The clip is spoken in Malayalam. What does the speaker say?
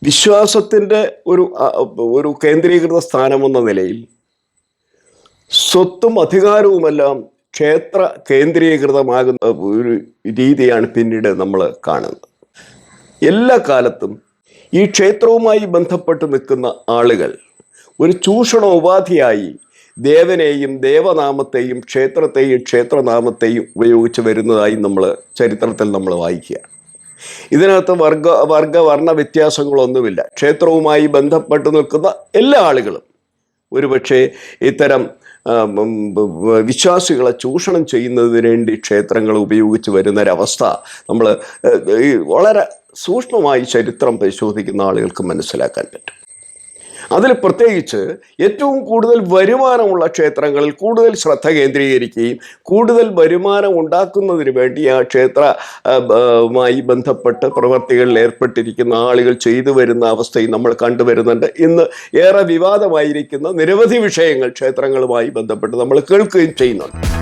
വിശ്വാസത്തിൻ്റെ ഒരു കേന്ദ്രീകൃത സ്ഥാനമെന്ന നിലയിൽ സ്വത്തും അധികാരവുമെല്ലാം ക്ഷേത്ര കേന്ദ്രീകൃതമാകുന്ന ഒരു രീതിയാണ് പിന്നീട് നമ്മൾ കാണുന്നത്. എല്ലാ കാലത്തും ഈ ക്ഷേത്രവുമായി ബന്ധപ്പെട്ട് നിൽക്കുന്ന ആളുകൾ ഒരു ചൂഷണ ഉപാധിയായി ദേവനെയും ദേവനാമത്തെയും ക്ഷേത്രത്തെയും ക്ഷേത്രനാമത്തെയും ഉപയോഗിച്ച് വരുന്നതായി ചരിത്രത്തിൽ നമ്മൾ വായിക്കുക. ഇതിനകത്ത് വർണ്ണ വ്യത്യാസങ്ങളൊന്നുമില്ല. ക്ഷേത്രവുമായി ബന്ധപ്പെട്ട് നിൽക്കുന്ന എല്ലാ ആളുകളും ഒരുപക്ഷെ ഇത്തരം വിശ്വാസികളെ ചൂഷണം ചെയ്യുന്നതിന് വേണ്ടി ക്ഷേത്രങ്ങൾ ഉപയോഗിച്ച് വരുന്നൊരവസ്ഥ നമ്മൾ വളരെ സൂക്ഷ്മമായി ചരിത്രം പരിശോധിക്കുന്ന ആളുകൾക്ക് മനസ്സിലാക്കാൻ പറ്റും. അതിൽ പ്രത്യേകിച്ച് ഏറ്റവും കൂടുതൽ വരുമാനമുള്ള ക്ഷേത്രങ്ങളിൽ കൂടുതൽ ശ്രദ്ധ കേന്ദ്രീകരിക്കുകയും കൂടുതൽ വരുമാനം ഉണ്ടാക്കുന്നതിന് വേണ്ടി ആ ക്ഷേത്രമായി ബന്ധപ്പെട്ട് പ്രവർത്തികളിൽ ഏർപ്പെട്ടിരിക്കുന്ന ആളുകൾ ചെയ്തു വരുന്ന അവസ്ഥയും നമ്മൾ കണ്ടുവരുന്നുണ്ട്. ഇന്ന് ഏറെ വിവാദമായിരിക്കുന്ന നിരവധി വിഷയങ്ങൾ ക്ഷേത്രങ്ങളുമായി ബന്ധപ്പെട്ട് നമ്മൾ കേൾക്കുകയും ചെയ്യുന്നുണ്ട്.